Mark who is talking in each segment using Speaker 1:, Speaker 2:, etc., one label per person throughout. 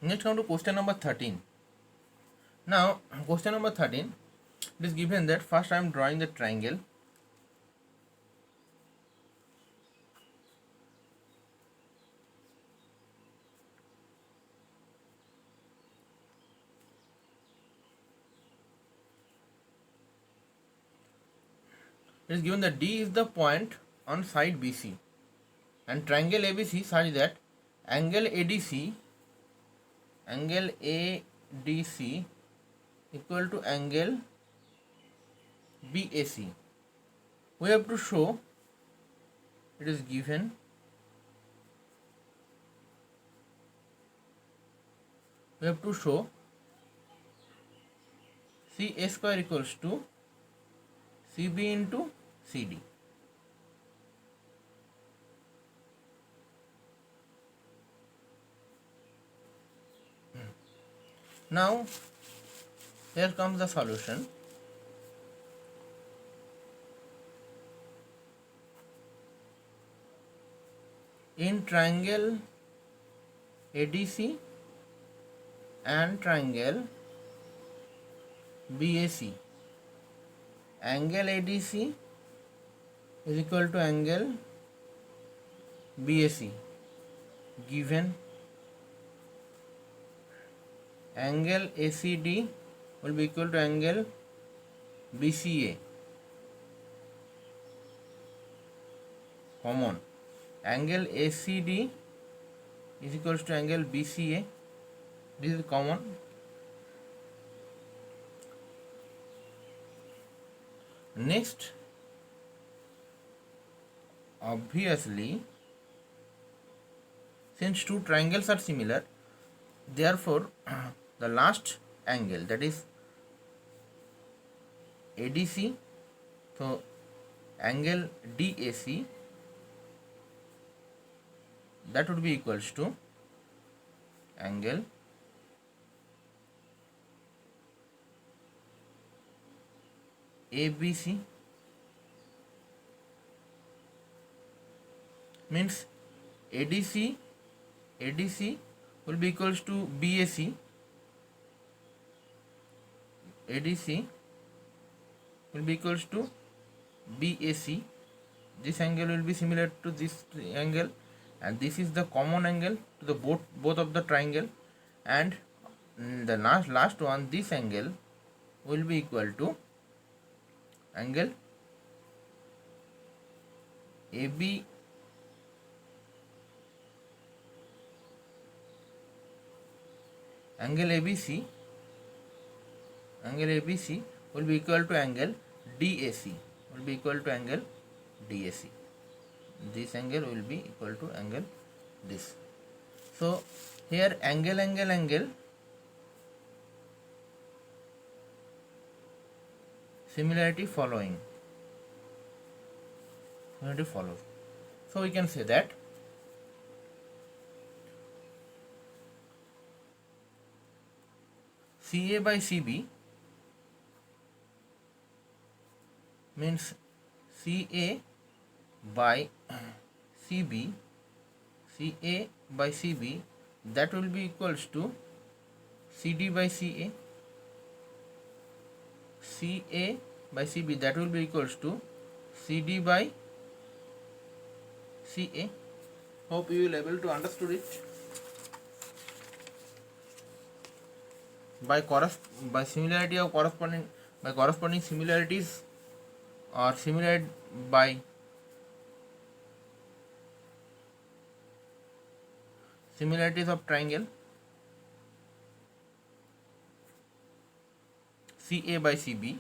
Speaker 1: Next come to question number 13. Now question number 13, it is given that first I am drawing the triangle. It is given that D is the point on side BC and triangle ABC such that angle ADC equal to angle BAC. We have to show, it is given, we have to show CA square equals to CB into CD. Now here comes the solution. In triangle ADC and triangle BAC, angle ADC is equal to angle BAC, given angle ACD will be equal to angle BCA, common, angle ACD is equals to angle BCA, this is common. Next, obviously, since two triangles are similar, therefore the last angle, that is ADC, so angle DAC, that would be equals to angle ABC, means ADC will be equals to BAC, ADC will be equals to BAC. This angle will be similar to this angle, and this is the common angle to the both of the triangle, and the last one, this angle will be equal to angle AB angle ABC will be equal to angle DAC, will be equal to angle DAC. This angle will be equal to angle this. So here angle similarity follows. So we can say that CA by CB means CA by CB, that will be equals to CD by CA, by CB, that will be equals to CD by CA. Hope you will able to understood it. By similarity of corresponding similarities, or similar by similarities of triangle, CA by CB,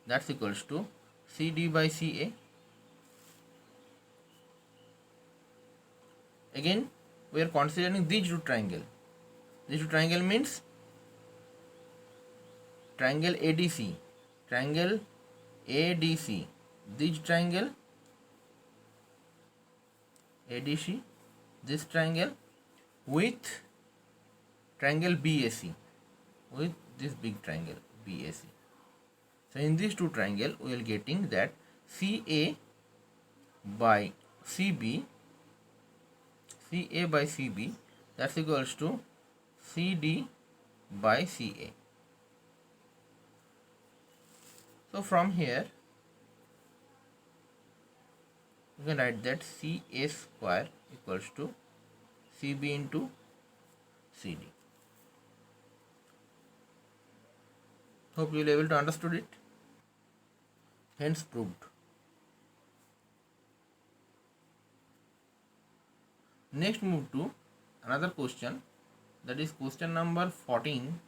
Speaker 1: that's equals to CD by CA. Again, we are considering these two triangle. These two triangle means triangle ADC, this triangle ADC, this triangle with triangle BAC, with this big triangle BAC. So in these two triangle, we will getting that CA by CB CA by CB, that's equals to CD by CA. So from here you can write that CA square equals to CB into CD. Hope you will be able to understood it. Hence proved. Next move to another question, that is question number 14.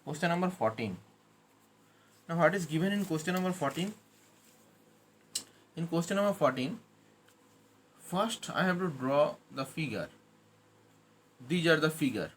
Speaker 1: Question number 14. Now what is given in question number 14? In question number 14, first I have to draw the figure. These are the figure.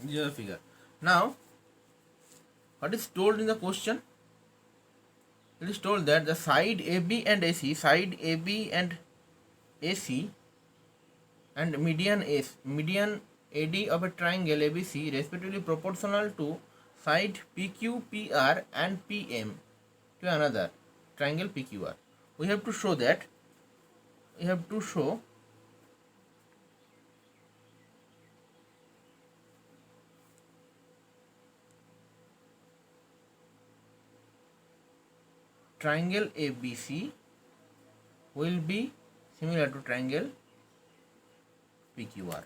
Speaker 1: These are the figure. Now what is told in the question? It is told that the side AB and AC, side AB and AC and median AD of a triangle ABC respectively proportional to side PQ, PR and PM to another triangle PQR. We have to show triangle ABC will be similar to triangle PQR.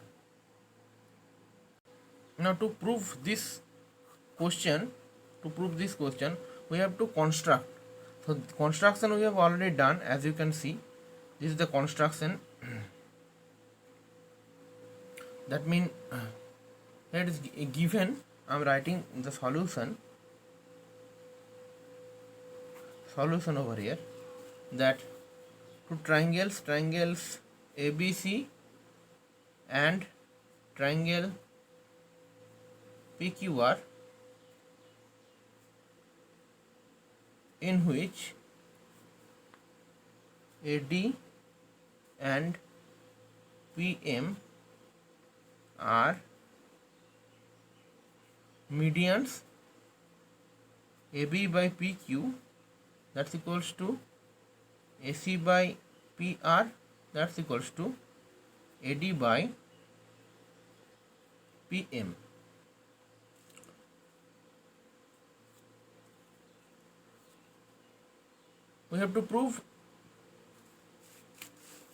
Speaker 1: Now to prove this question, we have to construct. So construction we have already done, as you can see. This is the construction. That means here it is given. I am writing the solution over here, that two triangles ABC and triangle PQR, in which AD and PM are medians. AB by PQ, that's equals to AC by PR, that's equals to AD by PM. We have to prove.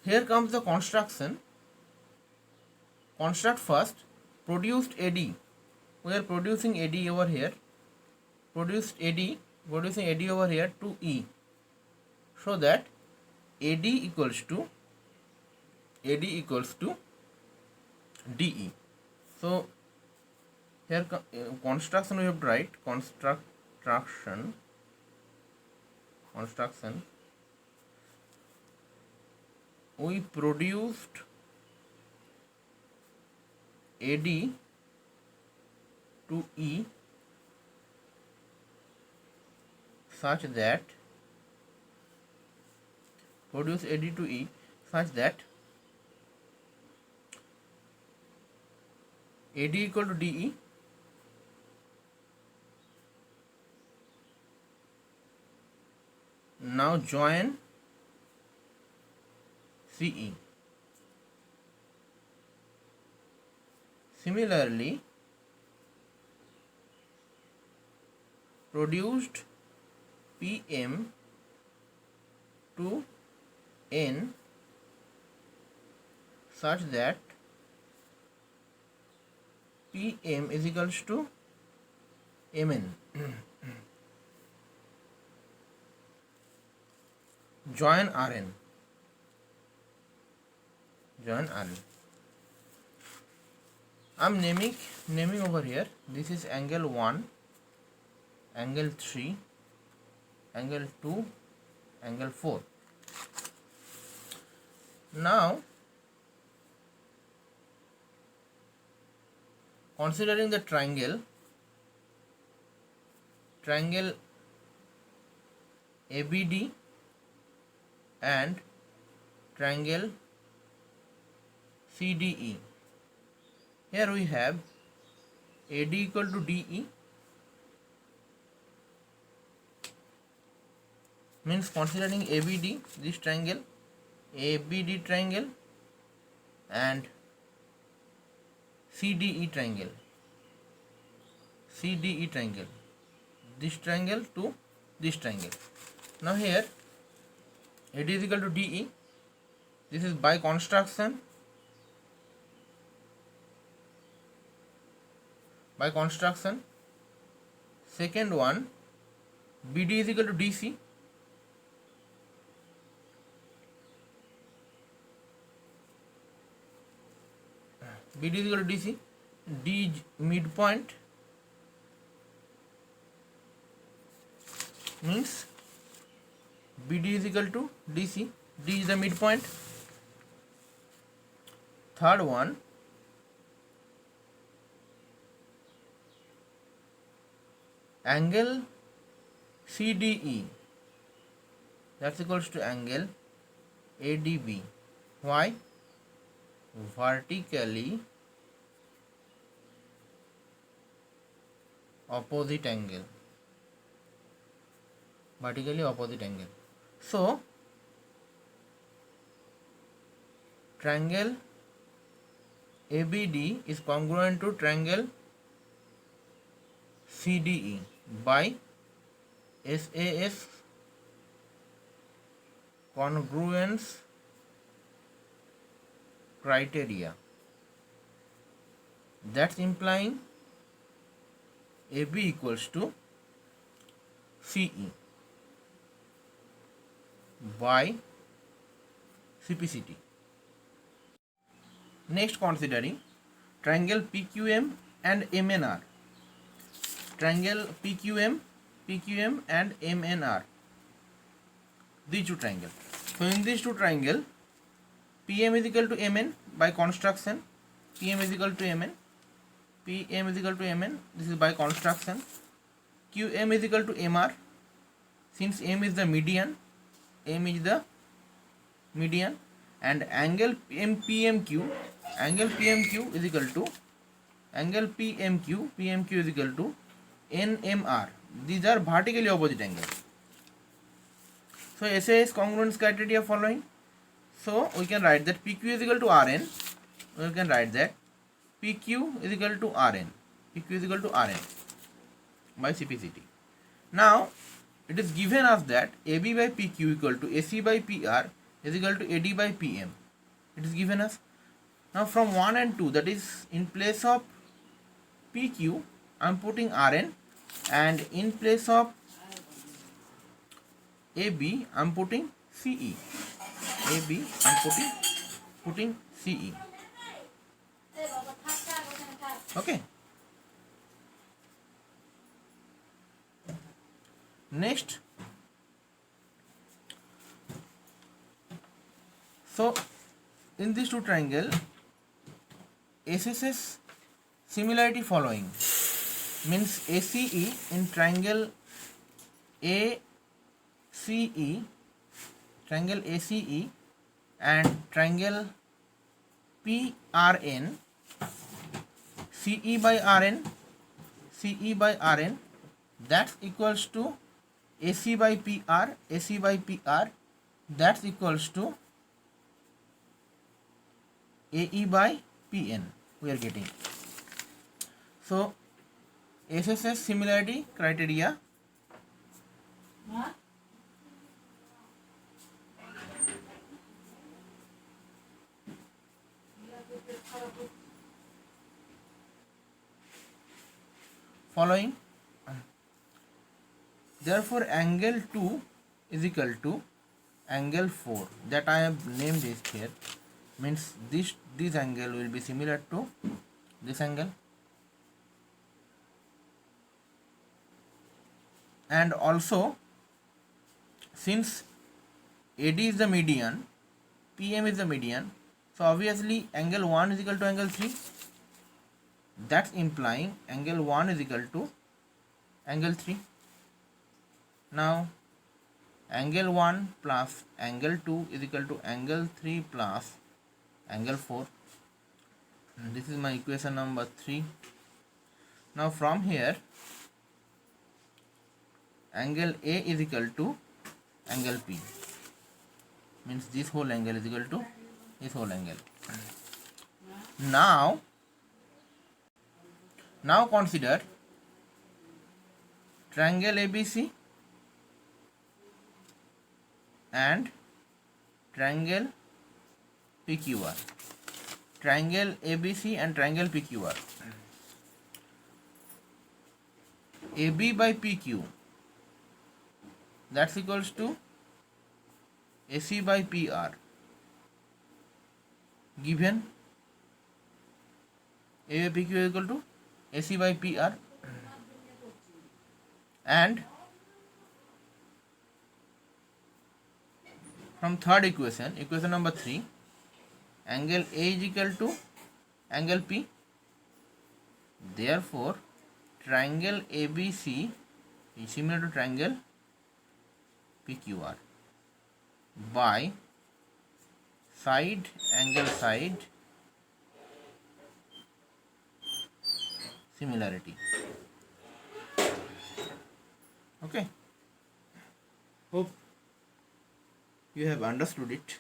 Speaker 1: Here comes the construction. Construct first. Produced AD. We are producing AD over here. Producing AD over here to E. So that AD equals to DE. So here construction we have to write construction. We produced AD to E such that AD equal to DE. Now join CE. Similarly, produced PM to N such that PM is equals to Mn. Join Rn. I'm naming over here. This is angle 1, angle 3, angle 2, angle 4. Now, considering the triangle ABD and triangle CDE. Here we have AD equal to DE, means considering ABD, this triangle, ABD triangle and CDE triangle, this triangle to this triangle. Now here AD is equal to DE, this is by construction. Second one, BD is equal to DC. BD is equal to DC. D midpoint means BD is equal to DC. D is the midpoint. Third one, angle CDE, that's equals to angle ADB. Why? Vertically opposite angle. So triangle ABD is congruent to triangle CDE by SAS congruence criteria. That's implying AB equals to CE by CPCT. Next, considering triangle PQM and MNR. Triangle PQM and MNR. These two triangles. So in these two triangles, PM is equal to Mn by construction. PM is equal to Mn. This is by construction. QM is equal to MR. Since M is the median, and angle PMQ is equal to angle PMQ is equal to NMR. These are vertically opposite angles. So SAS congruence criteria following. So we can write that PQ is equal to RN. We can write that PQ is equal to RN. By CPCT. Now it is given us that AB by PQ equal to AC by PR is equal to AD by PM. It is given us. Now from 1 and 2, that is in place of PQ I am putting RN, and in place of AB I am putting CE. Putting CE. Okay. Next, so in these two triangles, SSS similarity following means ACE in triangle ACE and triangle PRN, CE by RN, that's equals to AC by PR, that's equals to AE by PN we are getting. So SSS similarity criteria following. Therefore angle 2 is equal to angle 4 that I have named it here, means this angle will be similar to this angle. And also, since AD is the median, PM is the median, so obviously angle 1 is equal to angle 3. That's implying angle 1 is equal to angle 3. Now angle 1 plus angle 2 is equal to angle 3 plus angle 4. And this is my equation number 3. Now from here, angle A is equal to angle P, means this whole angle is equal to this whole angle. Now consider triangle ABC and triangle PQR. Triangle ABC and triangle PQR. AB by PQ, that's equals to AC by PR, given A by PQ is equal to AC by PR, and from third equation, equation number 3, angle A is equal to angle P. Therefore triangle ABC is similar to triangle PQR by side angle side similarity. Okay, hope you have understood it.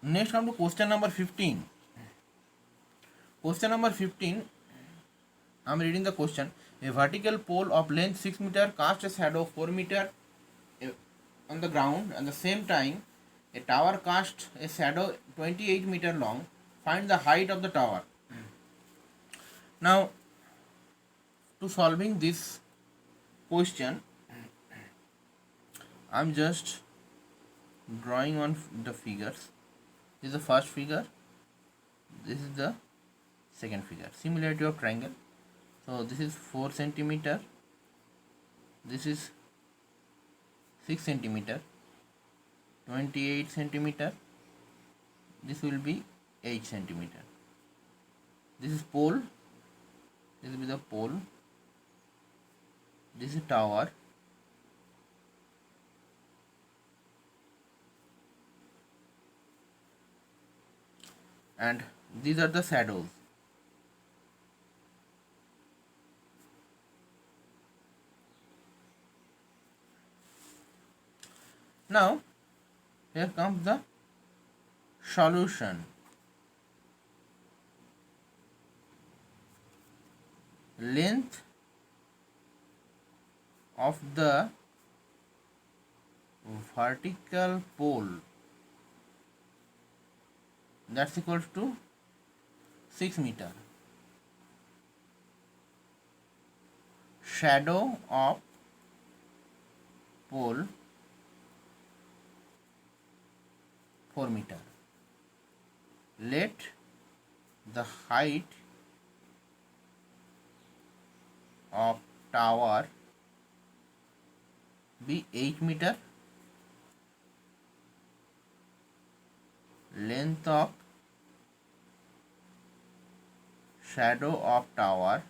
Speaker 1: Next come to question number 15. Question number 15, I am reading the question. A vertical pole of length 6 meter casts a shadow 4 meter on the ground. At the same time, a tower casts a shadow 28 meter long. Find the height of the tower. Now, to solving this question, I am just drawing on the figures. This is the first figure. This is the second figure. Similarity of triangle. So this is 4 centimeter. This is 6 centimeter. 28 centimeter. This will be 8 centimeter. This is pole. This will be the pole. This is tower. And these are the shadows. Now here comes the solution. Length of the vertical pole, that's equal to 6 meter. Shadow of pole 4 meter. Let the height of tower be 8 meter. Length of shadow of tower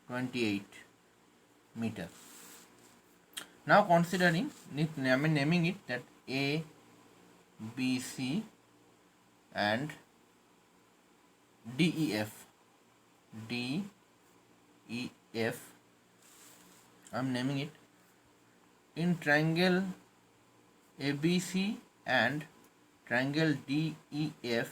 Speaker 1: 28 meter. Now considering, naming it that A, B, C and D, E, F. D, E, F. I am naming it. In triangle ABC and triangle DEF,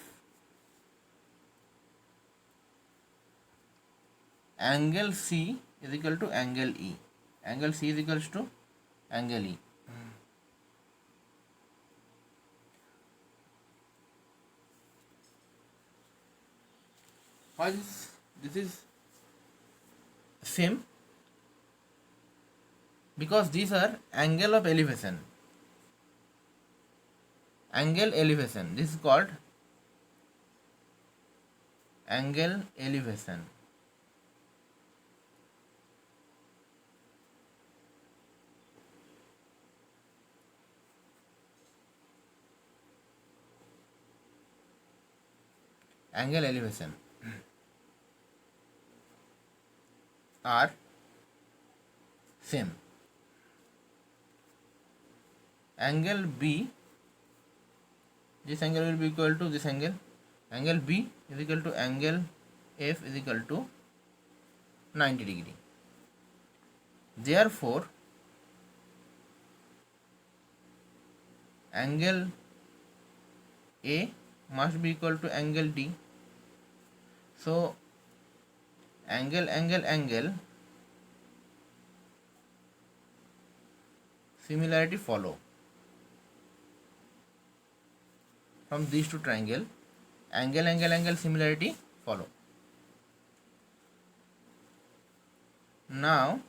Speaker 1: angle C is equal to angle E. Angle C is equals to angle E. Why this is same? Because these are angle of elevation. Angle elevation. This is called angle elevation. Angle elevation are same. Angle B, this angle will be equal to this angle. Angle B is equal to angle F is equal to 90 degree. Therefore, angle A must be equal to angle D. So, angle similarity follow from these two triangle. Angle similarity follow. Now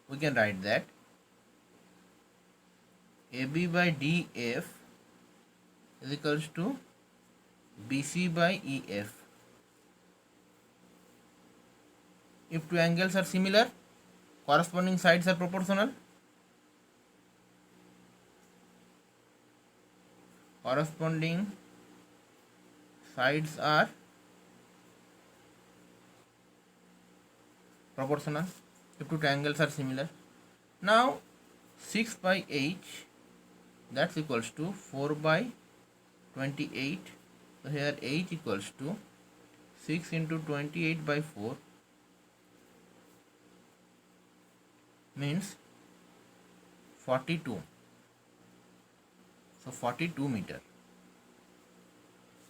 Speaker 1: we can write that AB by DF is equals to BC by EF. If two angles are similar, corresponding sides are proportional. Corresponding sides are proportional if two angles are similar. Now 6 by 8, that's equals to 4 by 28. So here h equals to 6 into 28 by 4 means 42. So 42 meter.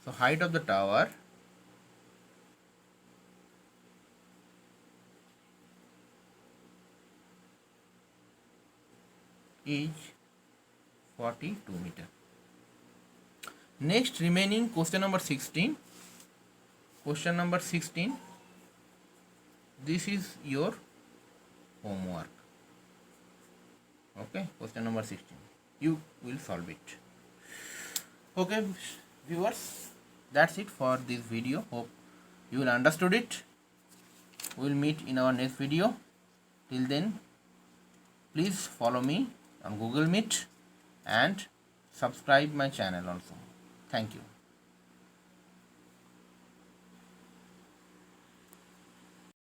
Speaker 1: So height of the tower is 42 meter. Next, remaining question number 16. Question number 16. This is your homework. Okay, question number 16. You will solve it. Okay, viewers, that's it for this video. Hope you will understood it. We will meet in our next video. Till then, please follow me on Google Meet and subscribe my channel also. Thank you.